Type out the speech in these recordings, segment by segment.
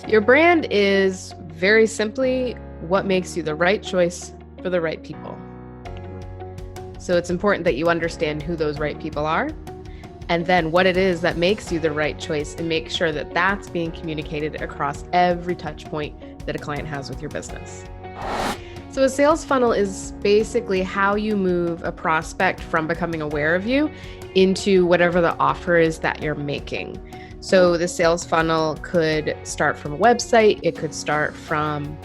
Your brand is very simply what makes you the right choice for the right people. So it's important that you understand who those right people are, and then what it is that makes you the right choice, and make sure that that's being communicated across every touch point that a client has with your business. So a sales funnel is basically how you move a prospect from becoming aware of you into whatever the offer is that you're making. So the sales funnel could start from a website, it could start from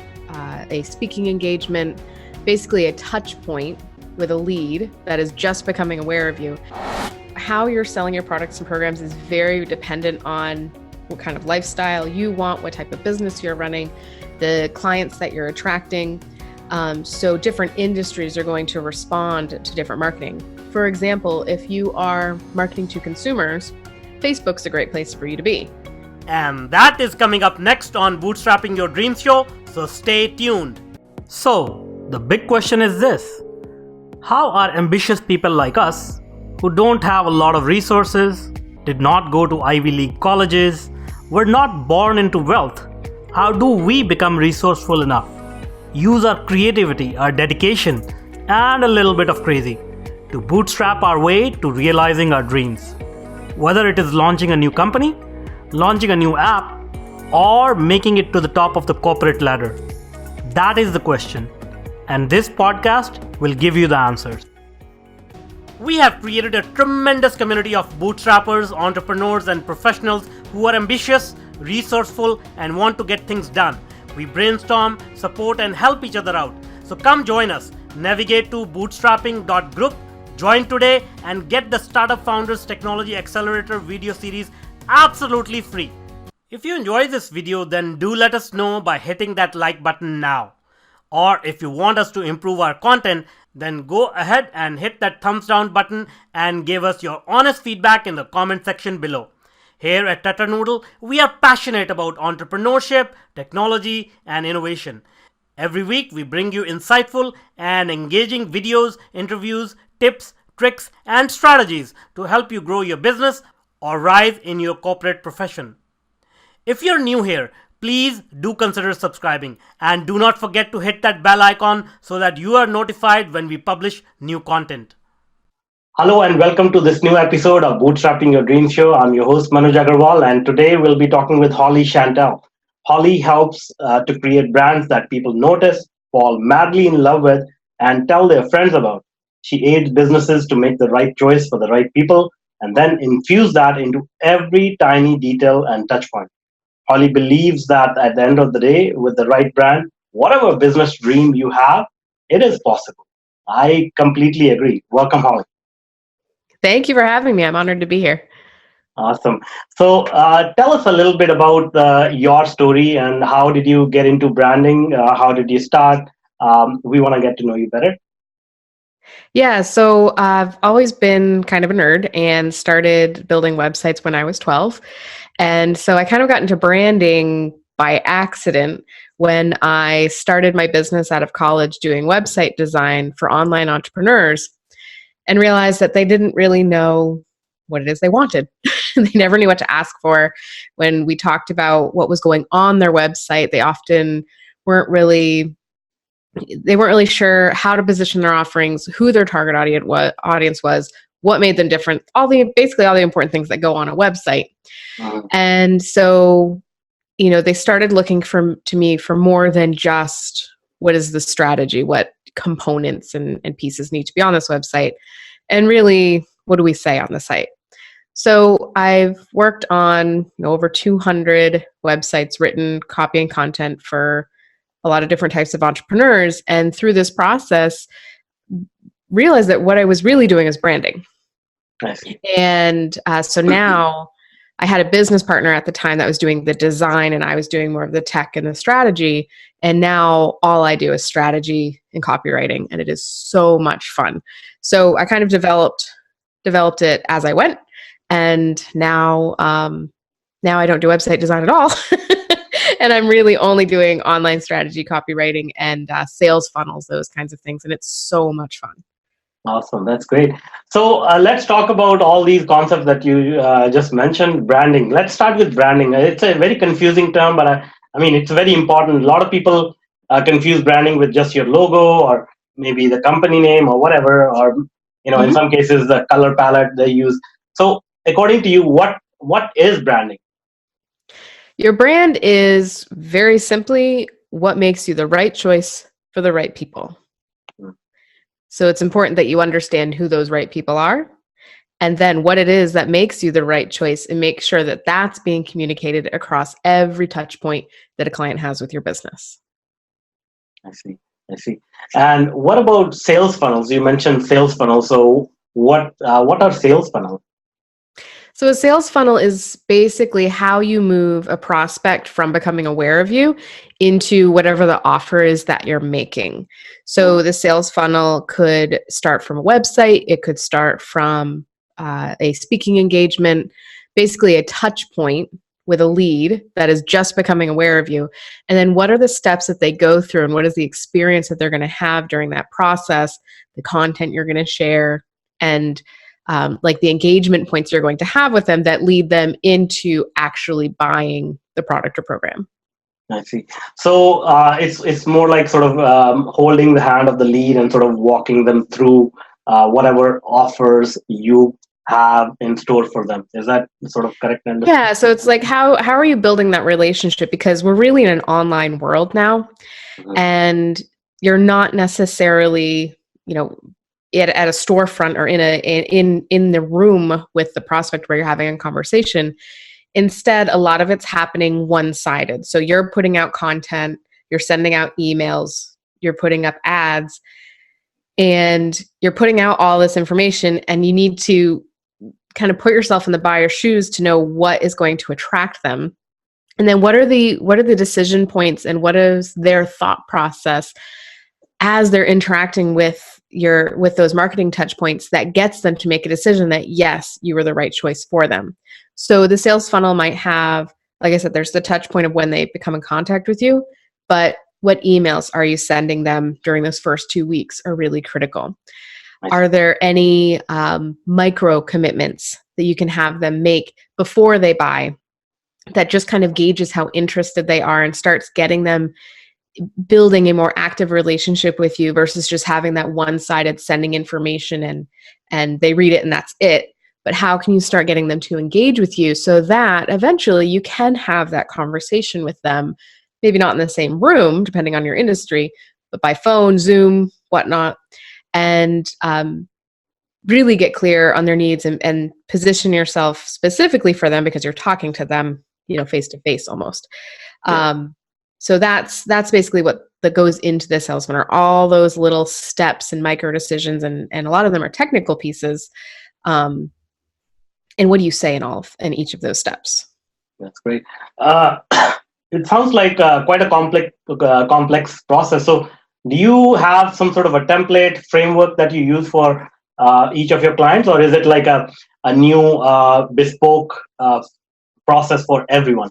a speaking engagement, basically a touch point with a lead that is just becoming aware of you. How you're selling your products and programs is very dependent on what kind of lifestyle you want, what type of business you're running, the clients that you're attracting. So different industries are going to respond to different marketing. For example, if you are marketing to consumers, Facebook's a great place for you to be. And that is coming up next on Bootstrapping Your Dreams Show, so stay tuned. So, the big question is this: how are ambitious people like us, who don't have a lot of resources, did not go to Ivy League colleges, were not born into wealth, how do we become resourceful enough, use our creativity, our dedication, and a little bit of crazy to bootstrap our way to realizing our dreams? Whether it is launching a new company, launching a new app, or making it to the top of the corporate ladder. That is the question, and this podcast will give you the answers. We have created a tremendous community of bootstrappers, entrepreneurs, and professionals who are ambitious, resourceful, and want to get things done. We brainstorm, support, and help each other out. So come join us. Navigate to bootstrapping.group. Join today and get the Startup Founders Technology Accelerator video series absolutely free. If you enjoy this video, then do let us know by hitting that like button now. Or if you want us to improve our content, then go ahead and hit that thumbs down button and give us your honest feedback in the comment section below. Here at Tatternoodle, we are passionate about entrepreneurship, technology, and innovation. Every week, we bring you insightful and engaging videos, interviews, tips, tricks, and strategies to help you grow your business or rise in your corporate profession. If you're new here, please do consider subscribing, and do not forget to hit that bell icon so that you are notified when we publish new content. Hello and welcome to this new episode of Bootstrapping Your Dreams Show. I'm your host Manuj Aggarwal, and today we'll be talking with Holly Chantal. Holly helps to create brands that people notice, fall madly in love with, and tell their friends about. She aids businesses to make the right choice for the right people and then infuse that into every tiny detail and touch point. Holly believes that at the end of the day, with the right brand, whatever business dream you have, it is possible. I completely agree. Welcome, Holly. Thank you for having me. I'm honored to be here. Awesome. So tell us a little bit about your story and how did you get into branding? How did you start? We want to get to know you better. Yeah, so I've always been kind of a nerd and started building websites when I was 12. And so I kind of got into branding by accident when I started my business out of college doing website design for online entrepreneurs, and realized that they didn't really know what it is they wanted. They never knew what to ask for. When we talked about what was going on their website, they often weren't really sure how to position their offerings, who their target audience was, what made them different, basically all the important things that go on a website. And so, they started looking to me for more than just what is the strategy, what components and pieces need to be on this website, and really, what do we say on the site? So I've worked on over 200 websites, written copy and content for a lot of different types of entrepreneurs. And through this process, realized that what I was really doing is branding. Nice. And so now I had a business partner at the time that was doing the design, and I was doing more of the tech and the strategy. And now all I do is strategy and copywriting, and it is so much fun. So I kind of developed it as I went, and now I don't do website design at all. And I'm really only doing online strategy, copywriting, and sales funnels, those kinds of things. And it's so much fun. Awesome. That's great. So let's talk about all these concepts that you just mentioned. Branding. Let's start with branding. It's a very confusing term, but I mean, it's very important. A lot of people confuse branding with just your logo or maybe the company name or whatever, or in Mhm. some cases the color palette they use. So, according to you, what is branding? Your brand is very simply what makes you the right choice for the right people. Mm, So it's important that you understand who those right people are and then what it is that makes you the right choice and make sure that that's being communicated across every touch point that a client has with your business. I see. I see. And what about sales funnels? You mentioned sales funnels. So, what are sales funnels? So, a sales funnel is basically how you move a prospect from becoming aware of you into whatever the offer is that you're making. Mm, So, the sales funnel could start from a website, it could start from a speaking engagement, basically a touch point with a lead that is just becoming aware of you. And then, what are the steps that they go through, and what is the experience that they're going to have during that process, the content you're going to share, and like the engagement points you're going to have with them that lead them into actually buying the product or program. I see. So it's more like sort of holding the hand of the lead and sort of walking them through whatever offers you have in store for them. Is that sort of correct understanding? Yeah, so it's like how are you building that relationship, because we're really in an online world now, Mhm. and you're not necessarily, you know, at a storefront or in the room with the prospect where you're having a conversation. Instead, a lot of it's happening one-sided. So you're putting out content, you're sending out emails, you're putting up ads, and you're putting out all this information, and you need to kind of put yourself in the buyer's shoes to know what is going to attract them, and then what are the decision points and what is their thought process as they're interacting with those marketing touch points that gets them to make a decision that yes, you were the right choice for them. So the sales funnel might have, like I said, there's the touch point of when they become in contact with you, but what emails are you sending them during those first 2 weeks are really critical. I Are see. there any micro commitments that you can have them make before they buy that just kind of gauges how interested they are and starts getting them building a more active relationship with you versus just having that one-sided sending information and they read it and that's it. But how can you start getting them to engage with you so that eventually you can have that conversation with them, maybe not in the same room depending on your industry, but by phone, Zoom, whatnot, and really get clear on their needs and position yourself specifically for them because you're talking to them, face to face almost. Yeah. um, so that's basically what that goes into the salesman, are all those little steps and micro decisions, and a lot of them are technical pieces. um, and what do you say in each of those steps? That's great. Uh, it sounds like quite a complex process. So, do you have some sort of a template framework that you use for each of your clients, or is it like a new bespoke process for everyone?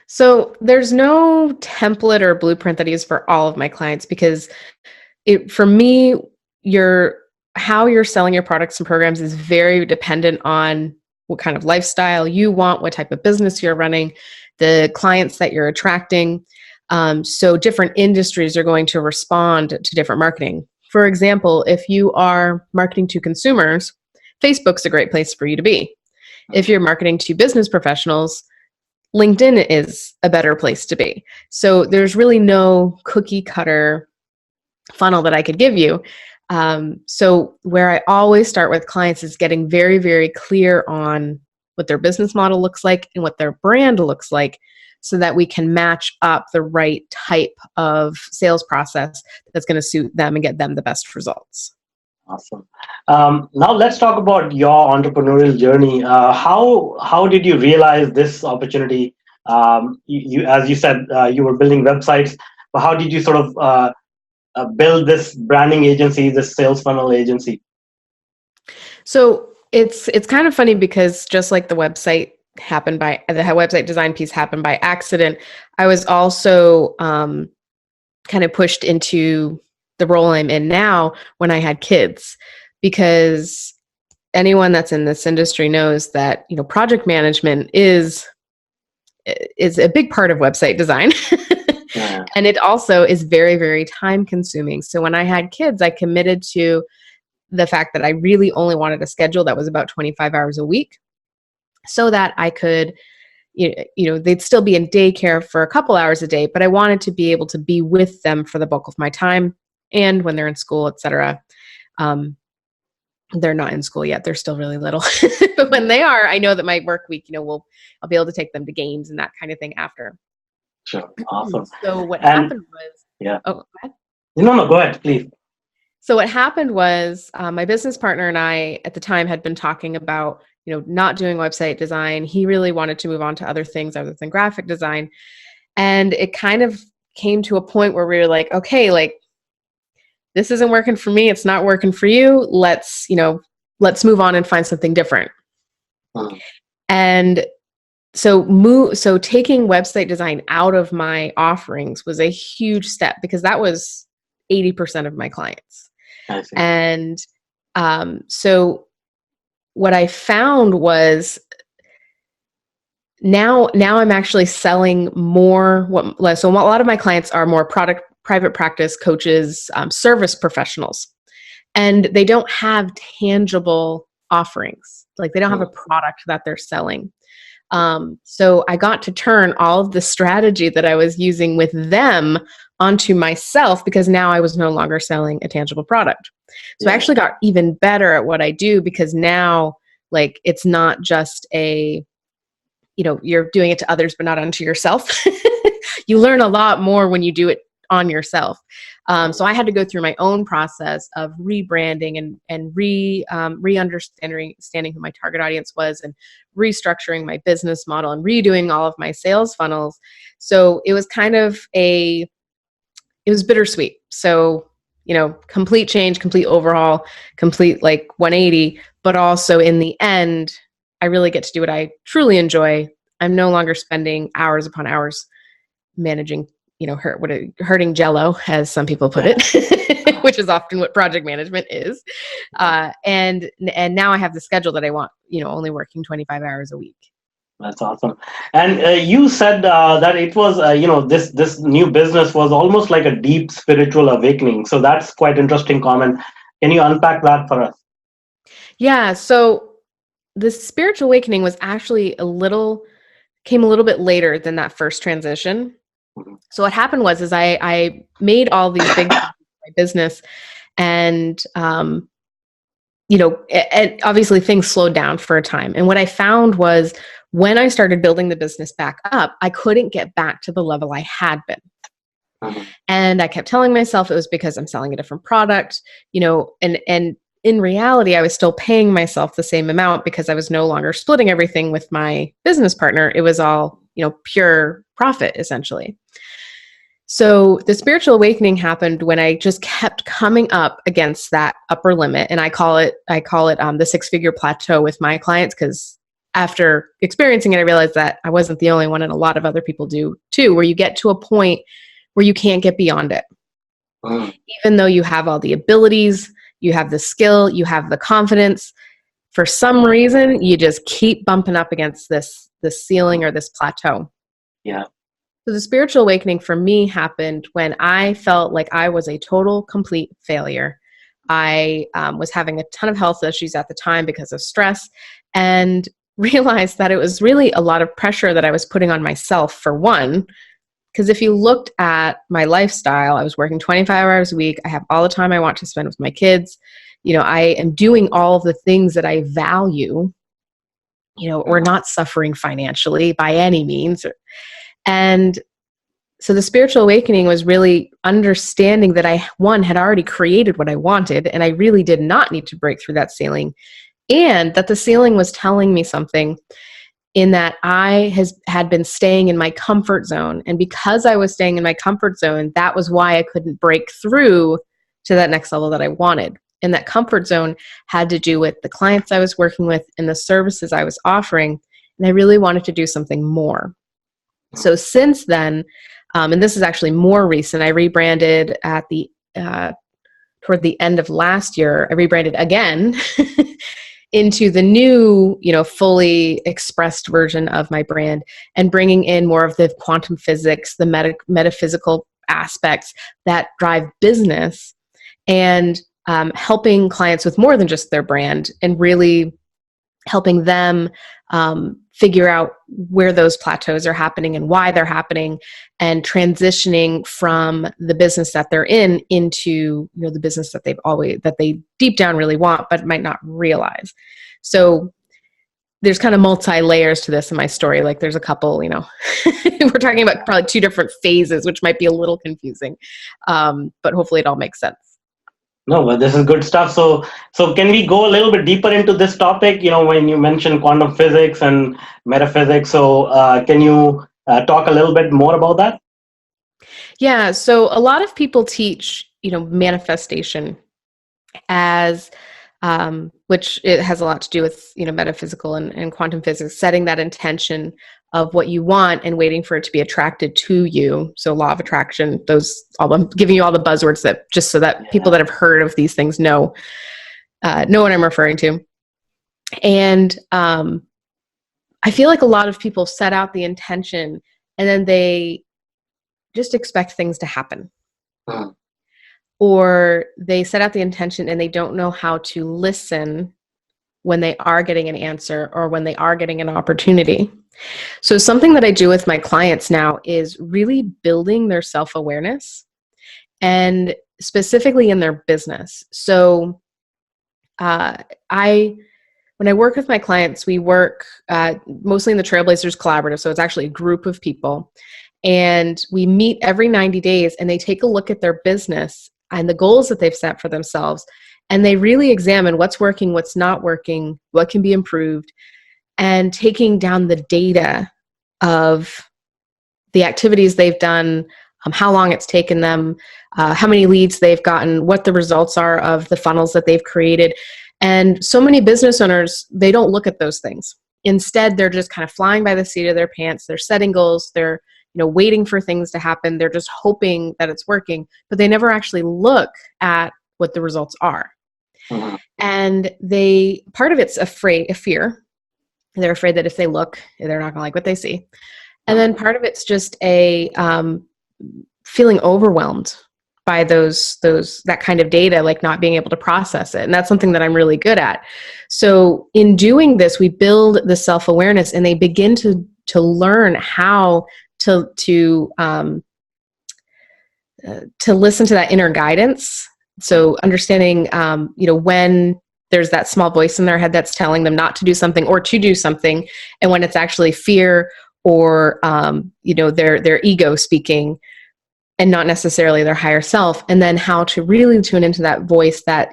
So there's no template or blueprint that I use for all of my clients, because for me, your how you're selling your products and programs is very dependent on what kind of lifestyle you want, what type of business you're running, the clients that you're attracting. So different industries are going to respond to different marketing. For example, if you are marketing to consumers, Facebook's a great place for you to be. If you're marketing to business professionals, LinkedIn is a better place to be. So there's really no cookie cutter funnel that I could give you. So where I always start with clients is getting very, very clear on what their business model looks like and what their brand looks like, so that we can match up the right type of sales process that's going to suit them and get them the best results. Awesome. Now let's talk about your entrepreneurial journey. How did you realize this opportunity? You as you said, you were building websites, but how did you sort of build this branding agency, this sales funnel agency? So it's kind of funny because just like the website design piece happened by accident, I was also kind of pushed into the role I'm in now when I had kids, because anyone that's in this industry knows that project management is is a big part of website design. Yeah. And it also is very, very time consuming. So when I had kids, I committed to the fact that I really only wanted a schedule that was about 25 hours a week so that I could, they'd still be in daycare for a couple hours a day, but I wanted to be able to be with them for the bulk of my time and when they're in school, etc. They're not in school yet. They're still really little. But when they are, I know that my work week, I'll be able to take them to games and that kind of thing after. Sure. Awesome. So what And happened was, yeah. oh, go ahead. No, go ahead, please. So what happened was my business partner and I at the time had been talking about, not doing website design. He really wanted to move on to other things other than graphic design. And it kind of came to a point where we were like, okay, like this isn't working for me. It's not working for you. Let's move on and find something different. Mm. And so taking website design out of my offerings was a huge step because that was 80% of my clients. I see. And so what I found was now I'm actually selling more. So a lot of my clients are more private practice coaches, service professionals, and they don't have tangible offerings. Like they don't have a product that they're selling. So I got to turn all of the strategy that I was using with them onto myself because now I was no longer selling a tangible product. So I actually got even better at what I do because now, like, it's not just you're doing it to others, but not unto yourself. You learn a lot more when you do it on yourself. So I had to go through my own process of rebranding and re-understanding who my target audience was and restructuring my business model and redoing all of my sales funnels. So it was kind of it was bittersweet. So, complete change, complete overhaul, complete like 180, but also in the end, I really get to do what I truly enjoy. I'm no longer spending hours upon hours managing, hurting Jello, as some people put it, which is often what project management is. And now I have the schedule that I want, only working 25 hours a week. That's awesome. And you said that it was, this new business was almost like a deep spiritual awakening. So that's quite interesting comment. Can you unpack that for us? Yeah. So the spiritual awakening was actually came a little bit later than that first transition. So what happened was I made all these big changes in my business, and and obviously things slowed down for a time. And what I found was when I started building the business back up, I couldn't get back to the level I had been. And I kept telling myself it was because I'm selling a different product, and in reality, I was still paying myself the same amount because I was no longer splitting everything with my business partner. It was all, pure profit essentially. So the spiritual awakening happened when I just kept coming up against that upper limit. And I call it the 6-figure plateau with my clients, because after experiencing it, I realized that I wasn't the only one and a lot of other people do too, where you get to a point where you can't get beyond it. Even though you have all the abilities, you have the skill, you have the confidence, for some reason, you just keep bumping up against this ceiling or this plateau. Yeah. So the spiritual awakening for me happened when I felt like I was a total, complete failure. I was having a ton of health issues at the time because of stress, and realized that it was really a lot of pressure that I was putting on myself, for one. Because if you looked at my lifestyle, I was working 25 hours a week. I have all the time I want to spend with my kids. I am doing all of the things that I value. We're not suffering financially by any means. And so the spiritual awakening was really understanding that I, had already created what I wanted, and I really did not need to break through that ceiling, and that the ceiling was telling me something, in that I had been staying in my comfort zone. And because I was staying in my comfort zone, that was why I couldn't break through to that next level that I wanted. And that comfort zone had to do with the clients I was working with and the services I was offering. And I really wanted to do something more. So since then, and this is actually more recent, I rebranded at toward the end of last year. I rebranded again into the new, fully expressed version of my brand, and bringing in more of the quantum physics, the metaphysical aspects that drive business, and helping clients with more than just their brand, and really helping them figure out where those plateaus are happening and why they're happening, and transitioning from the business that they're in into the business that they deep down really want but might not realize. So there's kind of multi-layers to this in my story. Like there's a couple, we're talking about probably two different phases, which might be a little confusing, but hopefully it all makes sense. No, but this is good stuff. So can we go a little bit deeper into this topic? When you mentioned quantum physics and metaphysics, so can you talk a little bit more about that? Yeah. So a lot of people teach, manifestation as, which it has a lot to do with, metaphysical and quantum physics, setting that intention of what you want and waiting for it to be attracted to you. So law of attraction, I'm giving you all the buzzwords that just so that people that have heard of these things know what I'm referring to. And I feel like a lot of people set out the intention and then they just expect things to happen. Uh-huh. Or they set out the intention and they don't know how to listen when they are getting an answer or when they are getting an opportunity. So something that I do with my clients now is really building their self-awareness, and specifically in their business. So when I work with my clients, we work mostly in the Trailblazers Collaborative. So it's actually a group of people. And we meet every 90 days and they take a look at their business and the goals that they've set for themselves. And they really examine what's working, what's not working, what can be improved, and taking down the data of the activities they've done, how long it's taken them, how many leads they've gotten, what the results are of the funnels that they've created. And so many business owners, they don't look at those things. Instead, they're just kind of flying by the seat of their pants. They're setting goals. They're waiting for things to happen. They're just hoping that it's working, but they never actually look at what the results are. Uh-huh. And part of it's a fear. They're afraid that if they look, they're not going to like what they see. And then part of it's just a feeling overwhelmed by that kind of data, like not being able to process it. And that's something that I'm really good at. So in doing this, we build the self-awareness and they begin to learn how to listen to that inner guidance. So understanding, when there's that small voice in their head that's telling them not to do something or to do something, and when it's actually fear or their ego speaking and not necessarily their higher self, and then how to really tune into that voice that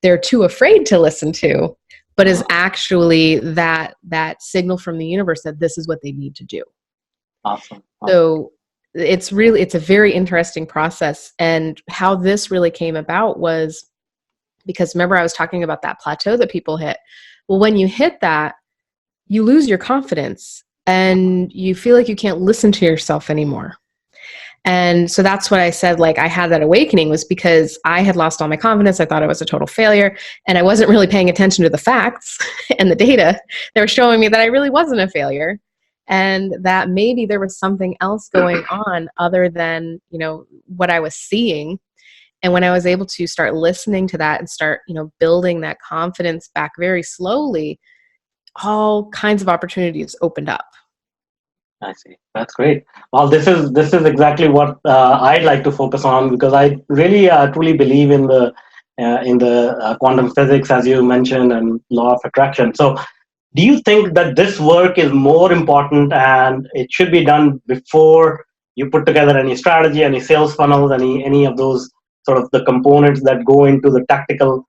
they're too afraid to listen to, but is actually that signal from the universe that this is what they need to do. Awesome. So it's a very interesting process. And how this really came about was because remember I was talking about that plateau that people hit. Well, when you hit that, you lose your confidence and you feel like you can't listen to yourself anymore. And so that's what I said, like I had that awakening was because I had lost all my confidence. I thought I was a total failure and I wasn't really paying attention to the facts and the data. They were showing me that I really wasn't a failure and that maybe there was something else going on other than, what I was seeing. And when I was able to start listening to that and start, building that confidence back very slowly, all kinds of opportunities opened up. I see. That's great. Well, this is exactly what I'd like to focus on because I really truly believe in the quantum physics, as you mentioned, and law of attraction. So, do you think that this work is more important and it should be done before you put together any strategy, any sales funnels, any of those sort of the components that go into the tactical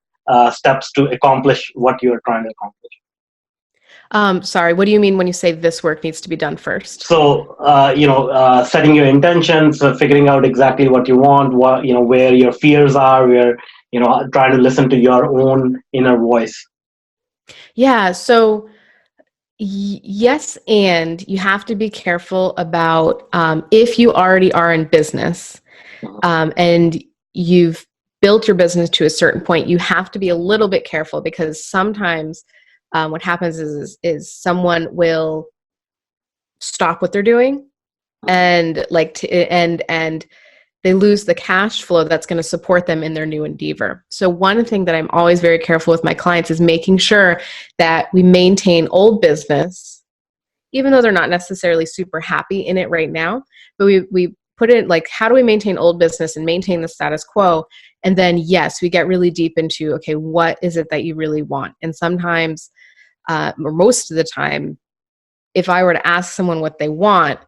steps to accomplish what you're trying to accomplish? Sorry, what do you mean when you say this work needs to be done first? So, setting your intentions, figuring out exactly what you want, where your fears are, trying to listen to your own inner voice. Yeah. So yes, and you have to be careful about if you already are in business and you've built your business to a certain point, you have to be a little bit careful, because sometimes what happens is someone will stop what they're doing, and and they lose the cash flow that's going to support them in their new endeavor. So one thing that I'm always very careful with my clients is making sure that we maintain old business, even though they're not necessarily super happy in it right now. But we put it like, how do we maintain old business and maintain the status quo? And then, yes, we get really deep into, okay, what is it that you really want? And sometimes, or most of the time, if I were to ask someone what they want,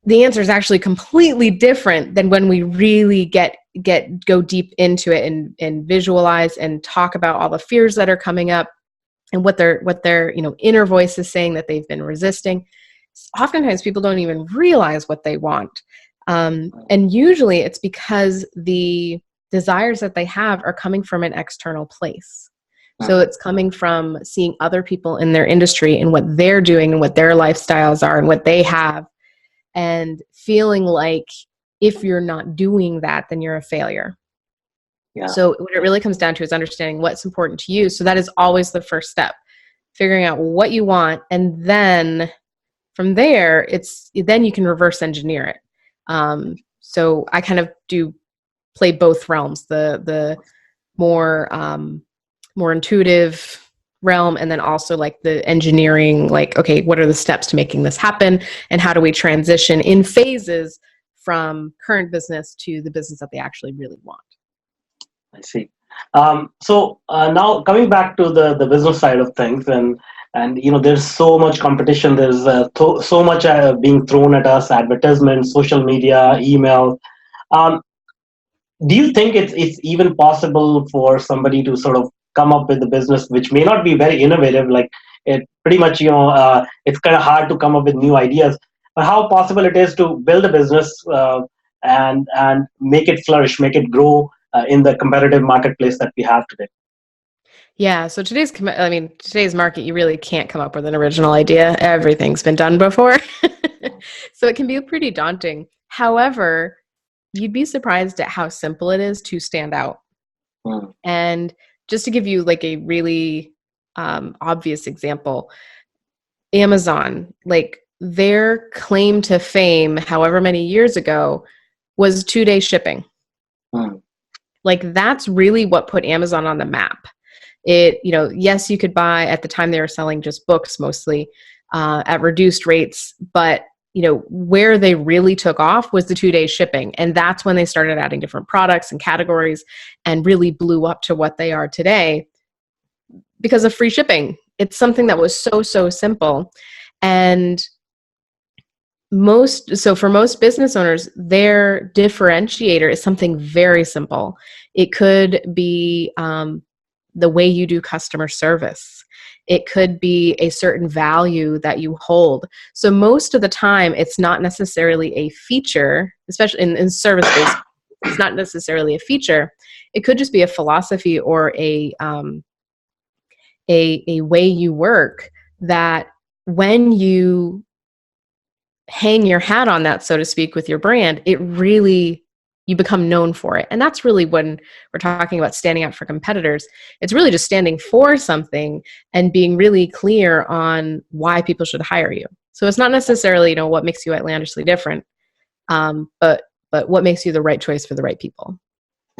the answer is actually completely different than when we really go deep into it and visualize and talk about all the fears that are coming up and what their inner voice is saying that they've been resisting. Oftentimes people don't even realize what they want, and usually it's because the desires that they have are coming from an external place. So it's coming from seeing other people in their industry and what they're doing and what their lifestyles are and what they have, and feeling like if you're not doing that, then you're a failure. Yeah. So what it really comes down to is understanding what's important to you. So that is always the first step, figuring out what you want. And then from there, then you can reverse engineer it. So I kind of do play both realms, the more intuitive realm, and then also like the engineering, like, okay, what are the steps to making this happen, and how do we transition in phases from current business to the business that they actually really want. I see. So now coming back to the business side of things, and there's so much competition. There's so much being thrown at us: advertisements, social media, email. Um, do you think it's even possible for somebody to sort of come up with a business which may not be very innovative? Like, it pretty much, it's kind of hard to come up with new ideas. But how possible it is to build a business and make it flourish, make it grow in the competitive marketplace that we have today? Yeah, so today's market, you really can't come up with an original idea. Everything's been done before. So it can be pretty daunting. However, you'd be surprised at how simple it is to stand out. And just to give you like a really obvious example, Amazon, like their claim to fame, however many years ago, was 2-day shipping. Like that's really what put Amazon on the map. Yes, you could buy, at the time they were selling just books mostly at reduced rates, but where they really took off was the 2-day shipping. And that's when they started adding different products and categories and really blew up to what they are today because of free shipping. It's something that was so simple. And for most business owners, their differentiator is something very simple. It could be the way you do customer service. It could be a certain value that you hold. So most of the time, it's not necessarily a feature, especially in service-based, it's not necessarily a feature. It could just be a philosophy or a way you work, that when you hang your hat on that, so to speak, with your brand, you become known for it. And that's really when we're talking about standing out for competitors. It's really just standing for something and being really clear on why people should hire you. So it's not necessarily, what makes you outlandishly different, but what makes you the right choice for the right people.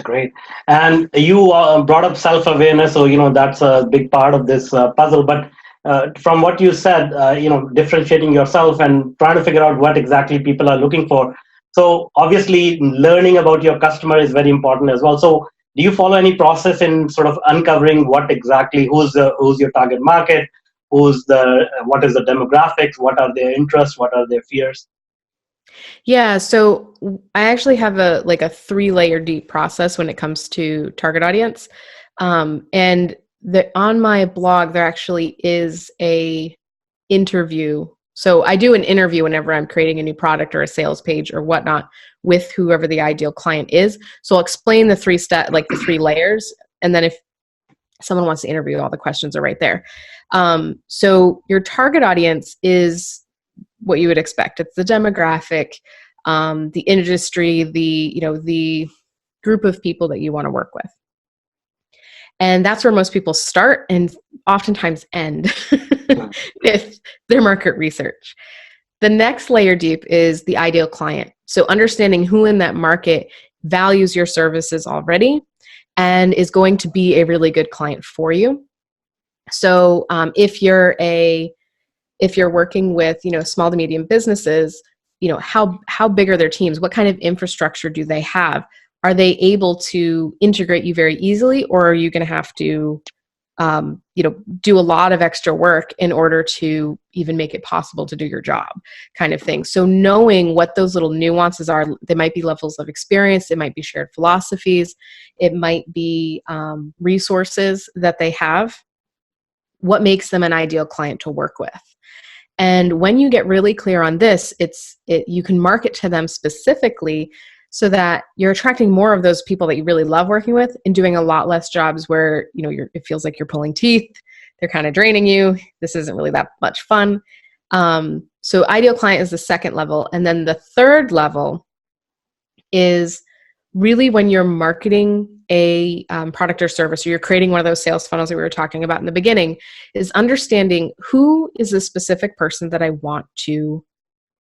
Great. And you brought up self-awareness, so that's a big part of this puzzle. But from what you said, differentiating yourself and trying to figure out what exactly people are looking for. So obviously, learning about your customer is very important as well. So do you follow any process in sort of uncovering who's your target market, what is the demographics, what are their interests, what are their fears? Yeah, so I actually have a 3-layer deep process when it comes to target audience. And on my blog, there actually is a interview. So I do an interview whenever I'm creating a new product or a sales page or whatnot with whoever the ideal client is. So I'll explain the 3 layers. And then if someone wants to interview, all the questions are right there. So your target audience is what you would expect. It's the demographic, the industry, the group of people that you want to work with. And that's where most people start and oftentimes end with their market research. The next layer deep is the ideal client. So understanding who in that market values your services already and is going to be a really good client for you. So if you're working with, small to medium businesses, how big are their teams? What kind of infrastructure do they have? Are they able to integrate you very easily, or are you going to have to, do a lot of extra work in order to even make it possible to do your job, kind of thing? So knowing what those little nuances are, they might be levels of experience, it might be shared philosophies, it might be resources that they have. What makes them an ideal client to work with? And when you get really clear on this, you can market to them specifically so that you're attracting more of those people that you really love working with and doing a lot less jobs where, it feels like you're pulling teeth. They're kind of draining you. This isn't really that much fun. So ideal client is the second level. And then the third level is really when you're marketing a product or service, or you're creating one of those sales funnels that we were talking about in the beginning, is understanding who is the specific person that I want to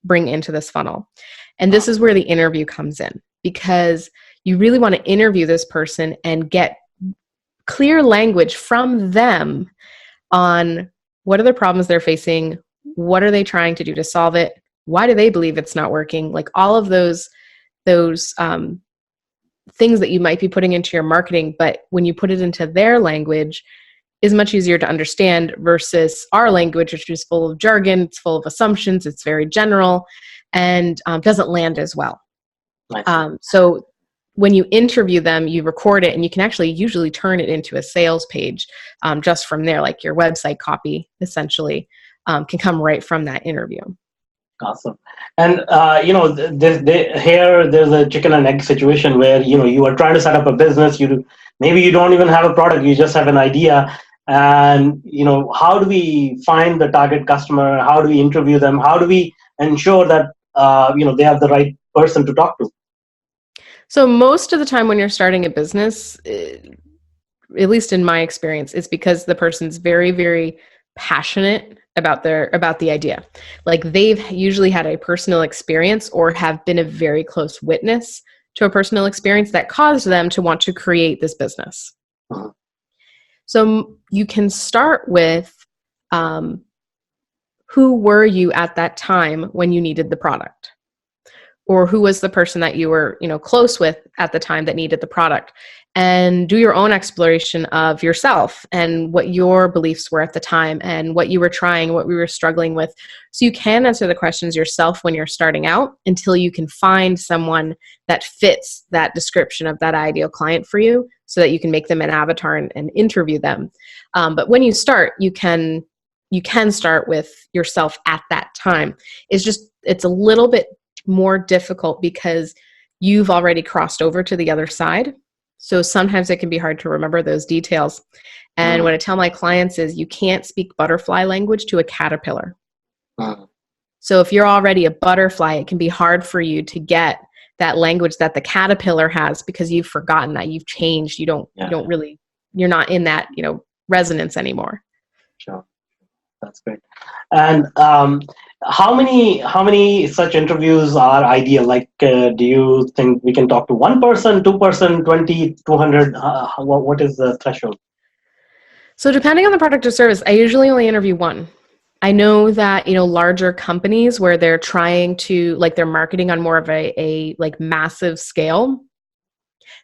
bring into this funnel. And this is where the interview comes in, because you really want to interview this person and get clear language from them on what are the problems they're facing, what are they trying to do to solve it, why do they believe it's not working, like all of those things that you might be putting into your marketing, but when you put it into their language, is much easier to understand versus our language, which is full of jargon, it's full of assumptions, it's very general, and doesn't land as well. So when you interview them, you record it, and you can actually usually turn it into a sales page just from there, like your website copy, essentially, can come right from that interview. Awesome. And, there's a chicken and egg situation where, you are trying to set up a business. Maybe you don't even have a product, you just have an idea. And, how do we find the target customer? How do we interview them? How do we ensure that, they have the right person to talk to? So most of the time when you're starting a business, at least in my experience, it's because the person's very, very passionate about the idea. Like they've usually had a personal experience or have been a very close witness to a personal experience that caused them to want to create this business. Uh-huh. So you can start with who were you at that time when you needed the product? Or who was the person that you were, close with at the time that needed the product? And do your own exploration of yourself and what your beliefs were at the time and what you were trying, what we were struggling with. So you can answer the questions yourself when you're starting out until you can find someone that fits that description of that ideal client for you so that you can make them an avatar and interview them. But when you start, you can start with yourself at that time. It's a little bit more difficult because you've already crossed over to the other side. So sometimes it can be hard to remember those details. And what I tell my clients is you can't speak butterfly language to a caterpillar. So if you're already a butterfly, it can be hard for you to get that language that the caterpillar has because you've forgotten that, you've changed. You're not in that, resonance anymore. Sure. That's great. And how many such interviews are ideal? Like, do you think we can talk to one person, 2%, 20, 200? What is the threshold? So depending on the product or service, I usually only interview one. I know that, larger companies where they're trying to, like, they're marketing on more of a like massive scale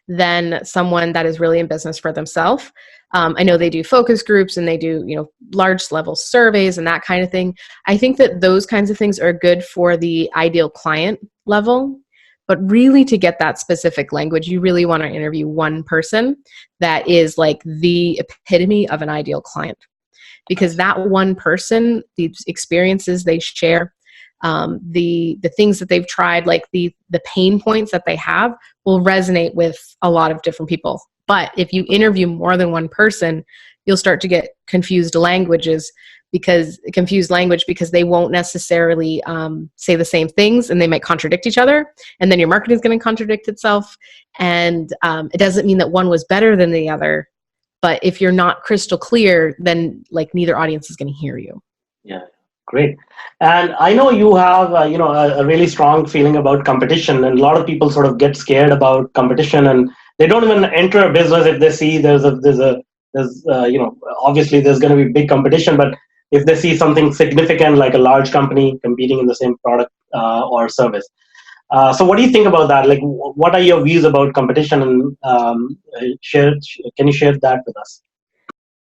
than someone that is really in business for themselves. I know they do focus groups and they do, large level surveys and that kind of thing. I think that those kinds of things are good for the ideal client level, but really to get that specific language, you really want to interview one person that is like the epitome of an ideal client, because that one person, the experiences they share, the things that they've tried, like the pain points that they have will resonate with a lot of different people. But if you interview more than one person, you'll start to get confused languages because confused language, because they won't necessarily say the same things, and they might contradict each other. And then your marketing is going to contradict itself. And it doesn't mean that one was better than the other. But if you're not crystal clear, then like neither audience is going to hear you. Yeah, great. And I know you have, a really strong feeling about competition, and a lot of people sort of get scared about competition, and they don't even enter a business if they see obviously there's going to be big competition, but if they see something significant like a large company competing in the same product or service. So what do you think about that? Like, what are your views about competition? And can you share that with us?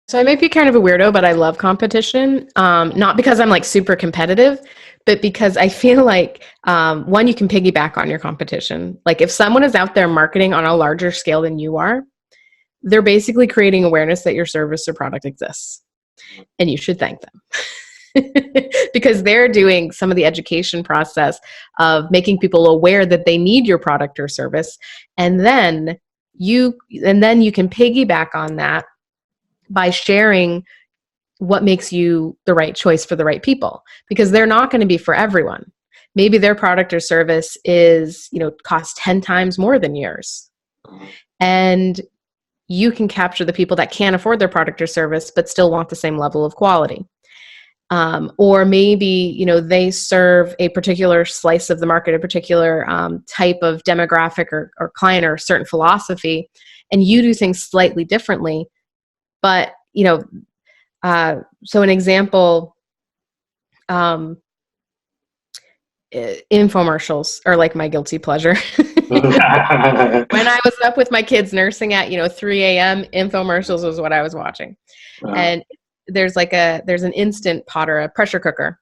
So I might be kind of a weirdo, but I love competition. Not because I'm like super competitive, but because I feel like one, you can piggyback on your competition. Like if someone is out there marketing on a larger scale than you are, they're basically creating awareness that your service or product exists, and you should thank them. Because they're doing some of the education process of making people aware that they need your product or service, and then you can piggyback on that by sharing what makes you the right choice for the right people, because they're not going to be for everyone. Maybe their product or service is, costs 10 times more than yours. And you can capture the people that can't afford their product or service, but still want the same level of quality. Or maybe, they serve a particular slice of the market, a particular type of demographic or client or a certain philosophy, and you do things slightly differently. But, so an example, infomercials are like my guilty pleasure. When I was up with my kids nursing at, 3 a.m., infomercials was what I was watching. Wow. And there's an Instant Pot or a pressure cooker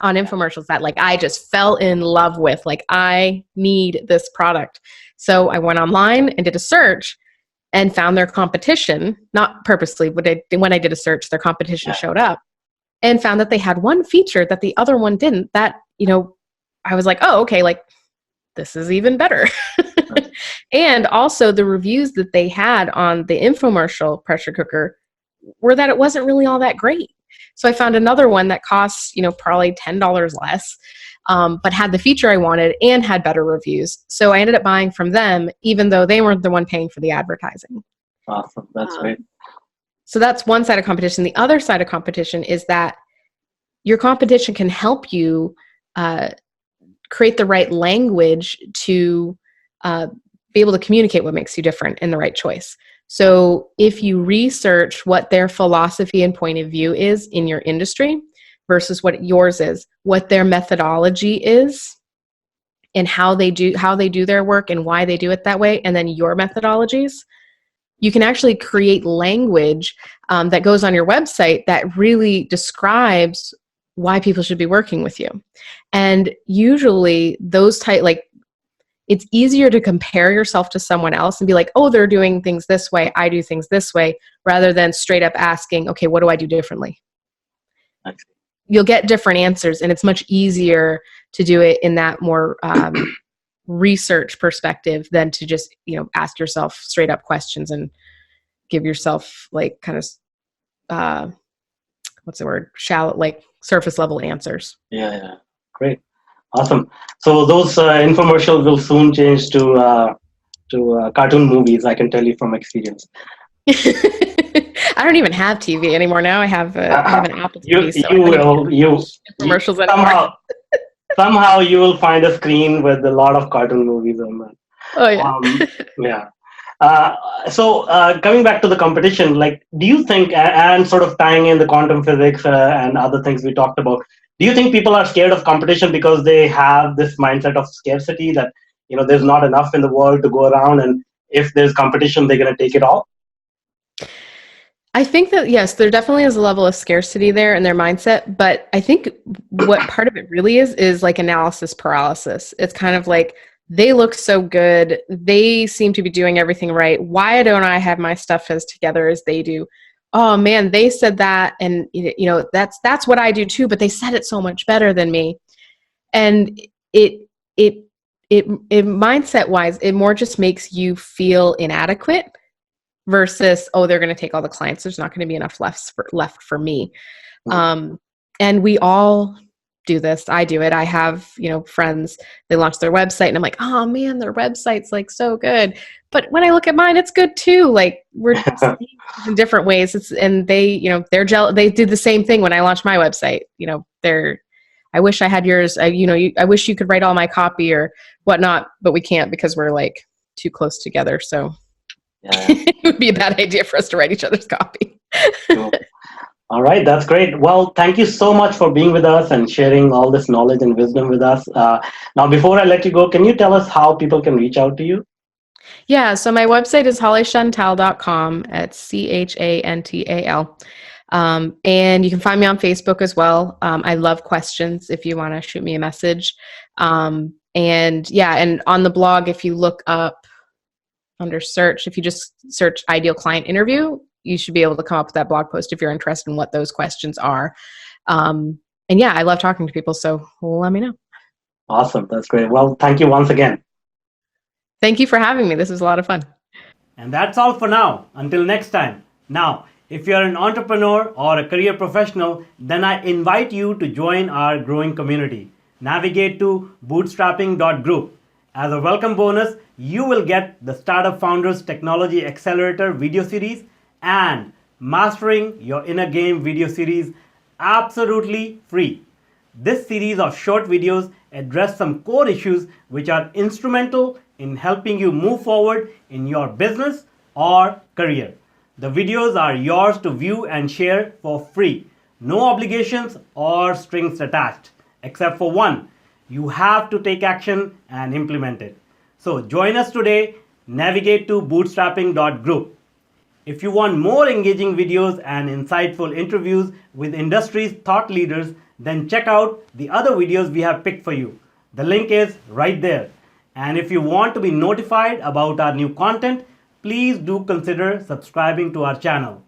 on infomercials that like I just fell in love with. Like, I need this product. So I went online and did a search and found their competition, not purposely, but when I did a search, their competition showed up, and found that they had one feature that the other one didn't. That, I was like, oh, okay, like this is even better. And also the reviews that they had on the infomercial pressure cooker were that it wasn't really all that great. So I found another one that costs, probably $10 less, but had the feature I wanted and had better reviews. So I ended up buying from them, even though they weren't the one paying for the advertising. Awesome. That's great. So that's one side of competition. The other side of competition is that your competition can help you create the right language to be able to communicate what makes you different and the right choice. So if you research what their philosophy and point of view is in your industry versus what yours is, what their methodology is, and how they do their work and why they do it that way, and then your methodologies, you can actually create language that goes on your website that really describes why people should be working with you. And usually those it's easier to compare yourself to someone else and be like, oh, they're doing things this way, I do things this way, rather than straight up asking, okay, what do I do differently? You'll get different answers, and it's much easier to do it in that more research perspective than to just, ask yourself straight up questions and give yourself like kind of, what's the word? Shallow, like surface level answers. Yeah. Great. Awesome. So those infomercials will soon change to cartoon movies. I can tell you from experience. I don't even have TV anymore now. I have an Apple TV. Infomercials anymore. Somehow you will find a screen with a lot of cartoon movies on that. Oh yeah. Yeah. So coming back to the competition, like, do you think, and sort of tying in the quantum physics and other things we talked about, do you think people are scared of competition because they have this mindset of scarcity that, there's not enough in the world to go around, and if there's competition, they're going to take it all? I think that, yes, there definitely is a level of scarcity there in their mindset, but I think what part of it really is like analysis paralysis. It's kind of like, they look so good, they seem to be doing everything right, why don't I have my stuff as together as they do? Oh man, they said that, and that's what I do too, but they said it so much better than me. And it mindset wise, it more just makes you feel inadequate versus, oh, they're going to take all the clients, there's not going to be enough left for me. And we all do this. I do it. I have, friends, they launch their website and I'm like, oh man, their website's like so good. But when I look at mine, it's good too. Like we're in different ways. And they, they're jealous. They do the same thing when I launch my website. I wish I had yours. I wish you could write all my copy or whatnot, but we can't because we're like too close together. So it would be a bad idea for us to write each other's copy. Cool. All right, that's great. Well, thank you so much for being with us and sharing all this knowledge and wisdom with us. Now, before I let you go, can you tell us how people can reach out to you? Yeah, so my website is hollyshantal.com. It's CHANTAL. And you can find me on Facebook as well. I love questions if you want to shoot me a message. And on the blog, if you look up under search, if you just search ideal client interview, you should be able to come up with that blog post if you're interested in what those questions are. I love talking to people, so let me know. Awesome. That's great. Well, thank you once again. Thank you for having me. This was a lot of fun. And that's all for now. Until next time. Now, if you're an entrepreneur or a career professional, then I invite you to join our growing community. Navigate to bootstrapping.group. As a welcome bonus, you will get the Startup Founders Technology Accelerator video series and Mastering Your Inner Game video series absolutely free. This series of short videos address some core issues which are instrumental in helping you move forward in your business or career. The videos are yours to view and share for free. No obligations or strings attached, except for one. You have to take action and implement it. So join us today. Navigate to bootstrapping.group. If you want more engaging videos and insightful interviews with industry's thought leaders, then check out the other videos we have picked for you. The link is right there. And if you want to be notified about our new content, please do consider subscribing to our channel.